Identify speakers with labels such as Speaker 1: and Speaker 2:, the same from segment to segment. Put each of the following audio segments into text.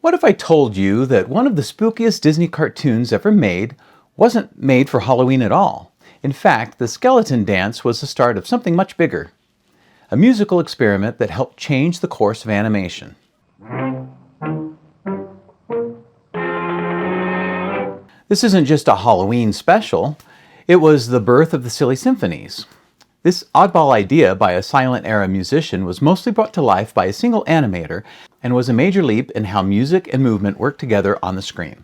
Speaker 1: What if I told you that one of the spookiest Disney cartoons ever made wasn't made for Halloween at all? In fact, the skeleton dance was the start of something much bigger. A musical experiment that helped change the course of animation. This isn't just a Halloween special. It was the birth of the Silly Symphonies. This oddball idea by a silent-era musician was mostly brought to life by a single animator and was a major leap in how music and movement work together on the screen.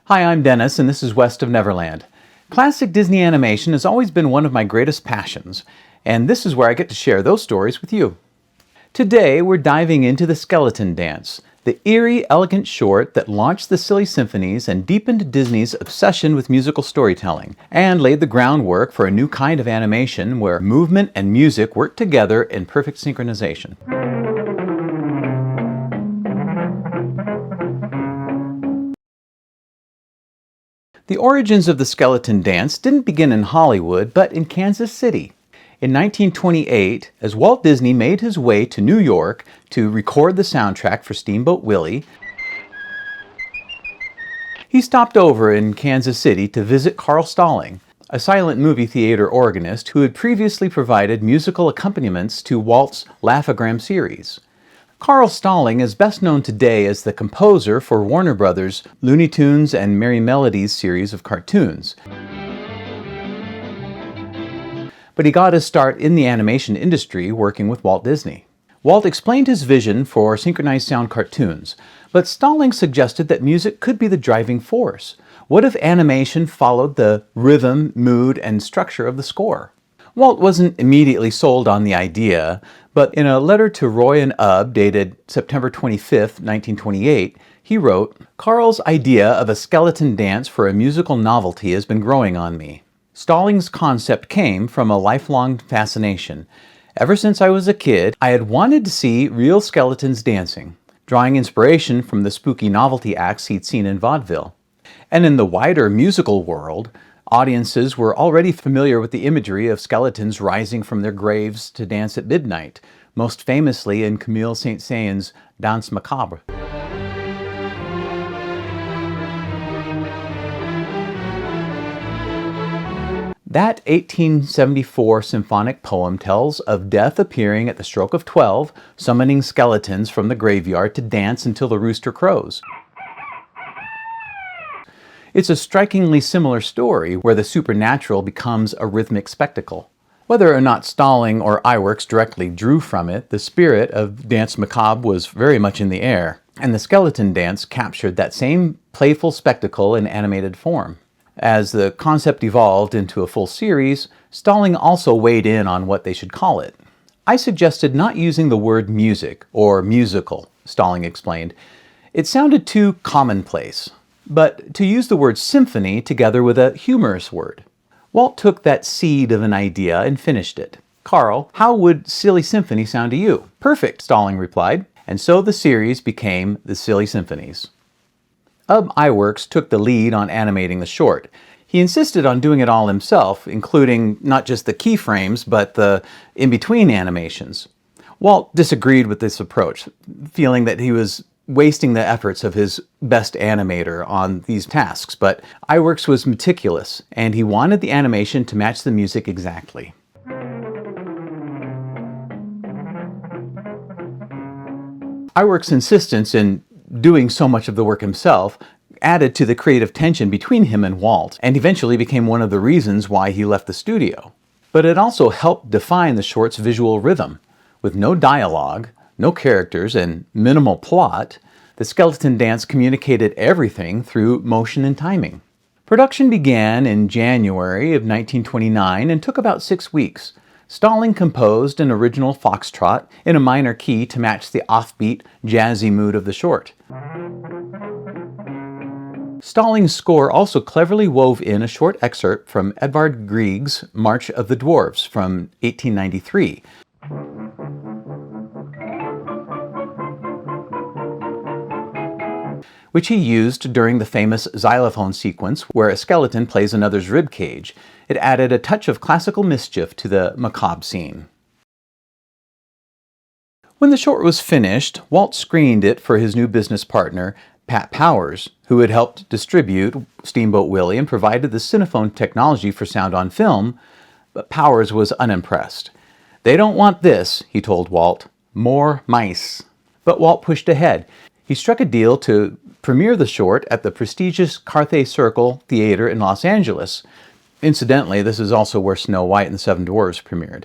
Speaker 1: Hi, I'm Dennis, and this is West of Neverland. Classic Disney animation has always been one of my greatest passions, and this is where I get to share those stories with you. Today, we're diving into the Skeleton Dance, the eerie, elegant short that launched the Silly Symphonies and deepened Disney's obsession with musical storytelling, and laid the groundwork for a new kind of animation where movement and music work together in perfect synchronization. The origins of the Skeleton Dance didn't begin in Hollywood, but in Kansas City. In 1928, as Walt Disney made his way to New York to record the soundtrack for Steamboat Willie, he stopped over in Kansas City to visit Carl Stalling, a silent movie theater organist who had previously provided musical accompaniments to Walt's Laugh-O-Gram series. Carl Stalling is best known today as the composer for Warner Brothers' Looney Tunes and Merrie Melodies series of cartoons. But he got his start in the animation industry working with Walt Disney. Walt explained his vision for synchronized sound cartoons, but Stalling suggested that music could be the driving force. What if animation followed the rhythm, mood, and structure of the score? Walt wasn't immediately sold on the idea, but in a letter to Roy and Ub dated September 25, 1928, he wrote, "Carl's idea of a skeleton dance for a musical novelty has been growing on me. Stalling's concept came from a lifelong fascination. Ever since I was a kid, I had wanted to see real skeletons dancing, drawing inspiration from the spooky novelty acts he'd seen in vaudeville. And in the wider musical world, audiences were already familiar with the imagery of skeletons rising from their graves to dance at midnight, most famously in Camille Saint-Saëns' Danse Macabre. That 1874 symphonic poem tells of death appearing at the stroke of 12, summoning skeletons from the graveyard to dance until the rooster crows. It's a strikingly similar story where the supernatural becomes a rhythmic spectacle. Whether or not Stalling or Iwerks directly drew from it, the spirit of Danse Macabre was very much in the air, and the skeleton dance captured that same playful spectacle in animated form. As the concept evolved into a full series, Stalling also weighed in on what they should call it. "I suggested not using the word music or musical," Stalling explained. "It sounded too commonplace, but to use the word symphony together with a humorous word." Walt took that seed of an idea and finished it. "Carl, how would Silly Symphony sound to you?" "Perfect," Stalling replied. And so the series became the Silly Symphonies. Ub Iwerks took the lead on animating the short. He insisted on doing it all himself, including not just the keyframes, but the in-between animations. Walt disagreed with this approach, feeling that he was wasting the efforts of his best animator on these tasks, but Iwerks was meticulous, and he wanted the animation to match the music exactly. Iwerks' insistence in doing so much of the work himself added to the creative tension between him and Walt, and eventually became one of the reasons why he left the studio. But it also helped define the short's visual rhythm. With no dialogue, no characters, and minimal plot, the skeleton dance communicated everything through motion and timing. Production began in January of 1929 and took about 6 weeks. Stalling composed an original foxtrot in a minor key to match the offbeat, jazzy mood of the short. Stalling's score also cleverly wove in a short excerpt from Edvard Grieg's March of the Dwarfs from 1893. which he used during the famous xylophone sequence where a skeleton plays another's rib cage. It added a touch of classical mischief to the macabre scene. When the short was finished, Walt screened it for his new business partner, Pat Powers, who had helped distribute Steamboat Willie and provided the Cinephone technology for sound on film, but Powers was unimpressed. "They don't want this," he told Walt. "More mice." But Walt pushed ahead. He struck a deal to premiere the short at the prestigious Carthay Circle Theatre in Los Angeles. Incidentally, this is also where Snow White and the Seven Dwarfs premiered.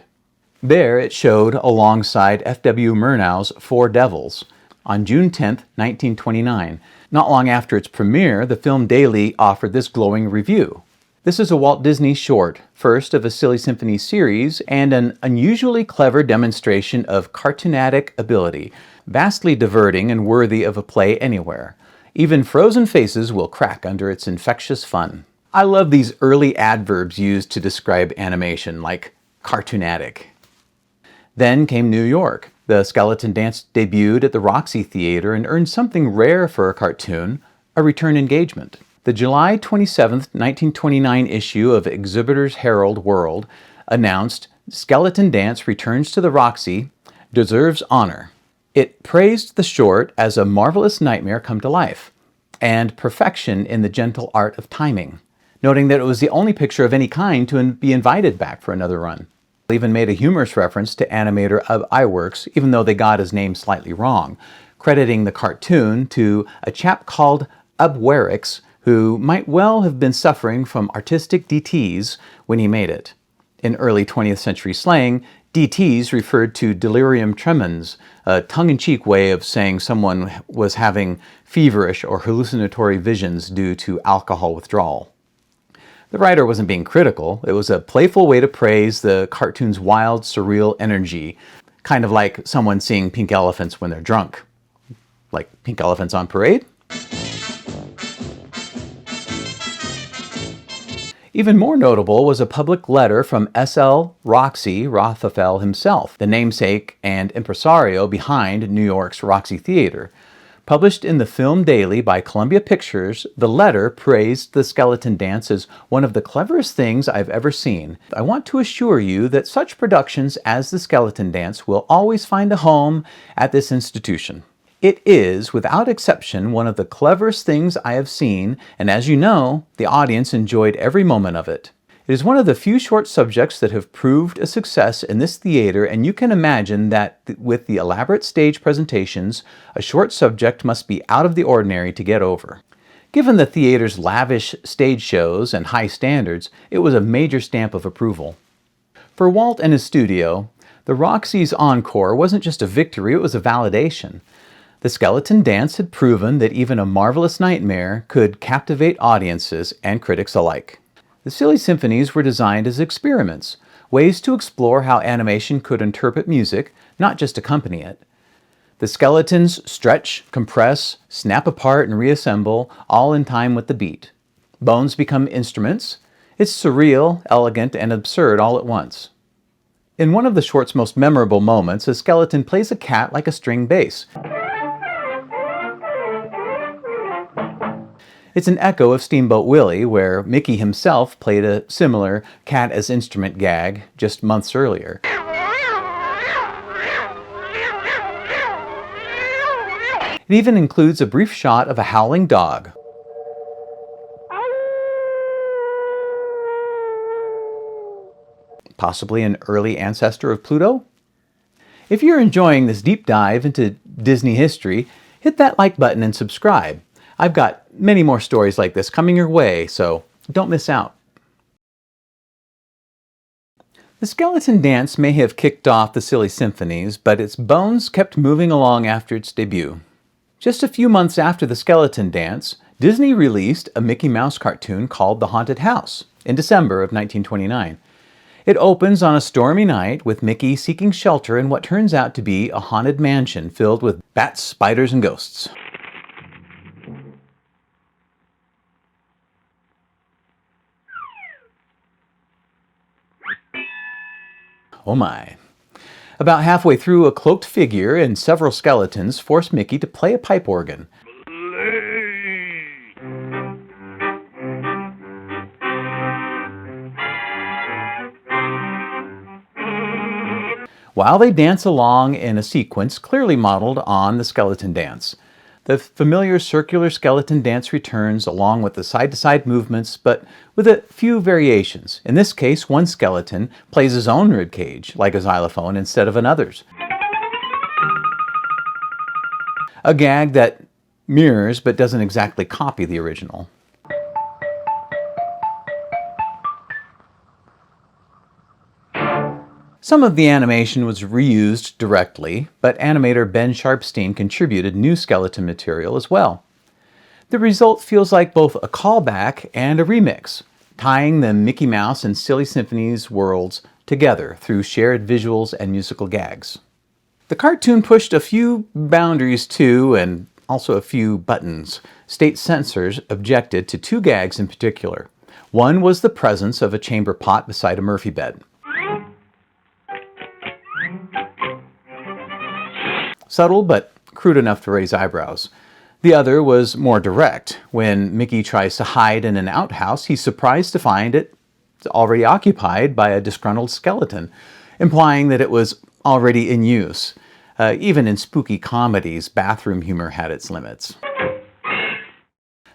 Speaker 1: There it showed alongside F.W. Murnau's Four Devils on June 10, 1929. Not long after its premiere, the Film Daily offered this glowing review. "This is a Walt Disney short, first of a Silly Symphony series, and an unusually clever demonstration of cartoonatic ability, vastly diverting and worthy of a play anywhere. Even frozen faces will crack under its infectious fun." I love these early adverbs used to describe animation, like cartoonatic. Then came New York. The Skeleton Dance debuted at the Roxy Theatre and earned something rare for a cartoon, a return engagement. The July 27, 1929 issue of Exhibitor's Herald World announced Skeleton Dance returns to the Roxy, deserves honor. It praised the short as a marvelous nightmare come to life, and perfection in the gentle art of timing, noting that it was the only picture of any kind to be invited back for another run. It even made a humorous reference to animator Ub Iwerks, even though they got his name slightly wrong, crediting the cartoon to a chap called Ub Iwerks, who might well have been suffering from artistic DTs when he made it. In early 20th century slang, DTs referred to delirium tremens, a tongue-in-cheek way of saying someone was having feverish or hallucinatory visions due to alcohol withdrawal. The writer wasn't being critical. It was a playful way to praise the cartoon's wild, surreal energy, kind of like someone seeing pink elephants when they're drunk. Like pink elephants on parade? Even more notable was a public letter from S.L. Roxy Rothafel himself, the namesake and impresario behind New York's Roxy Theatre. Published in the Film Daily by Columbia Pictures, the letter praised the Skeleton Dance as one of the cleverest things I've ever seen. "I want to assure you that such productions as the Skeleton Dance will always find a home at this institution. It is, without exception, one of the cleverest things I have seen, and as you know, the audience enjoyed every moment of it. It is one of the few short subjects that have proved a success in this theater, and you can imagine that with the elaborate stage presentations, a short subject must be out of the ordinary to get over." Given the theater's lavish stage shows and high standards, it was a major stamp of approval. For Walt and his studio, the Roxy's encore wasn't just a victory, it was a validation. The Skeleton Dance had proven that even a marvelous nightmare could captivate audiences and critics alike. The Silly Symphonies were designed as experiments, ways to explore how animation could interpret music, not just accompany it. The skeletons stretch, compress, snap apart, and reassemble, all in time with the beat. Bones become instruments. It's surreal, elegant, and absurd all at once. In one of the short's most memorable moments, a skeleton plays a cat like a string bass. It's an echo of Steamboat Willie, where Mickey himself played a similar cat-as-instrument gag just months earlier. It even includes a brief shot of a howling dog. Possibly an early ancestor of Pluto? If you're enjoying this deep dive into Disney history, hit that like button and subscribe. I've got many more stories like this coming your way, so don't miss out. The Skeleton Dance may have kicked off the Silly Symphonies, but its bones kept moving along after its debut. Just a few months after the Skeleton Dance, Disney released a Mickey Mouse cartoon called The Haunted House in December of 1929. It opens on a stormy night with Mickey seeking shelter in what turns out to be a haunted mansion filled with bats, spiders, and ghosts. Oh my. About halfway through, a cloaked figure and several skeletons force Mickey to play a pipe organ. while they dance along in a sequence clearly modeled on the skeleton dance. The familiar circular skeleton dance returns along with the side-to-side movements, but with a few variations. In this case, one skeleton plays his own ribcage, like a xylophone, instead of another's. A gag that mirrors but doesn't exactly copy the original. Some of the animation was reused directly, but animator Ben Sharpstein contributed new skeleton material as well. The result feels like both a callback and a remix, tying the Mickey Mouse and Silly Symphonies worlds together through shared visuals and musical gags. The cartoon pushed a few boundaries too, and also a few buttons. State censors objected to two gags in particular. One was the presence of a chamber pot beside a Murphy bed. Subtle, but crude enough to raise eyebrows. The other was more direct. When Mickey tries to hide in an outhouse, he's surprised to find it already occupied by a disgruntled skeleton, implying that it was already in use. Even in spooky comedies, bathroom humor had its limits.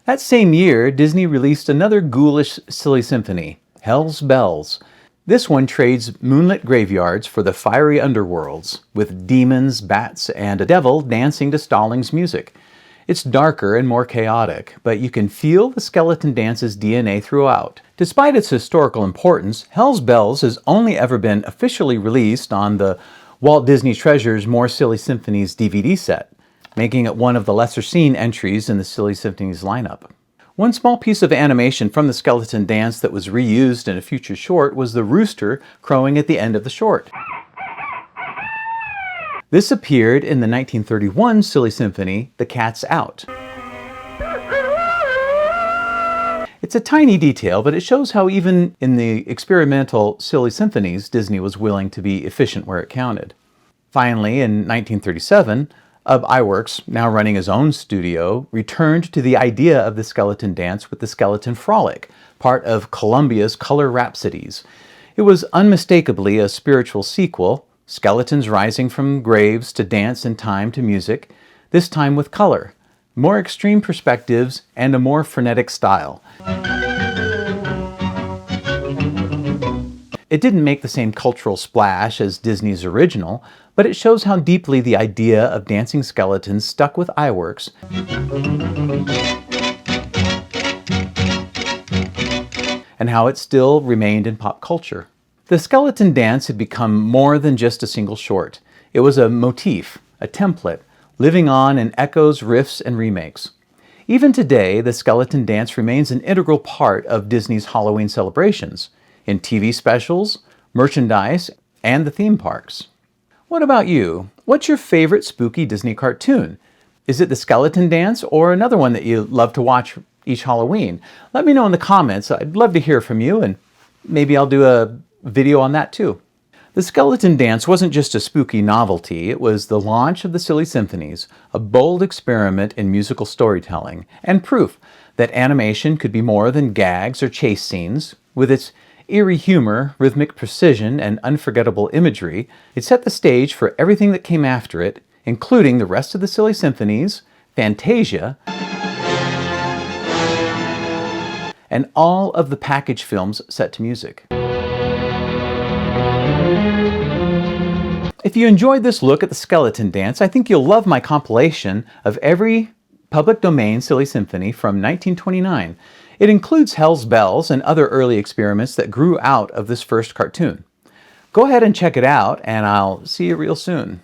Speaker 1: That same year, Disney released another ghoulish Silly Symphony, Hell's Bells. This one trades moonlit graveyards for the fiery underworlds, with demons, bats, and a devil dancing to Stallings music. It's darker and more chaotic, but you can feel the skeleton dance's DNA throughout. Despite its historical importance, Hell's Bells has only ever been officially released on the Walt Disney Treasures More Silly Symphonies DVD set, making it one of the lesser-seen entries in the Silly Symphonies lineup. One small piece of animation from the skeleton dance that was reused in a future short was the rooster crowing at the end of the short. This appeared in the 1931 Silly Symphony, The Cat's Out. It's a tiny detail, but it shows how even in the experimental Silly Symphonies, Disney was willing to be efficient where it counted. Finally, in 1937, Ub Iwerks, now running his own studio, returned to the idea of the skeleton dance with the Skeleton Frolic, part of Columbia's Color Rhapsodies. It was unmistakably a spiritual sequel, skeletons rising from graves to dance in time to music, this time with color, more extreme perspectives, and a more frenetic style. It didn't make the same cultural splash as Disney's original, but it shows how deeply the idea of dancing skeletons stuck with Iwerks and how it still remained in pop culture. The skeleton dance had become more than just a single short. It was a motif, a template, living on in echoes, riffs, and remakes. Even today, the skeleton dance remains an integral part of Disney's Halloween celebrations, in TV specials, merchandise, and the theme parks. What about you? What's your favorite spooky Disney cartoon? Is it the skeleton dance or another one that you love to watch each Halloween? Let me know in the comments. I'd love to hear from you, and maybe I'll do a video on that too. The skeleton dance wasn't just a spooky novelty, it was the launch of the Silly Symphonies, a bold experiment in musical storytelling, and proof that animation could be more than gags or chase scenes. With its eerie humor, rhythmic precision, and unforgettable imagery, it set the stage for everything that came after it, including the rest of the Silly Symphonies, Fantasia, and all of the package films set to music. If you enjoyed this look at the skeleton dance, I think you'll love my compilation of every public domain Silly Symphony from 1929. It includes Hell's Bells and other early experiments that grew out of this first cartoon. Go ahead and check it out, and I'll see you real soon.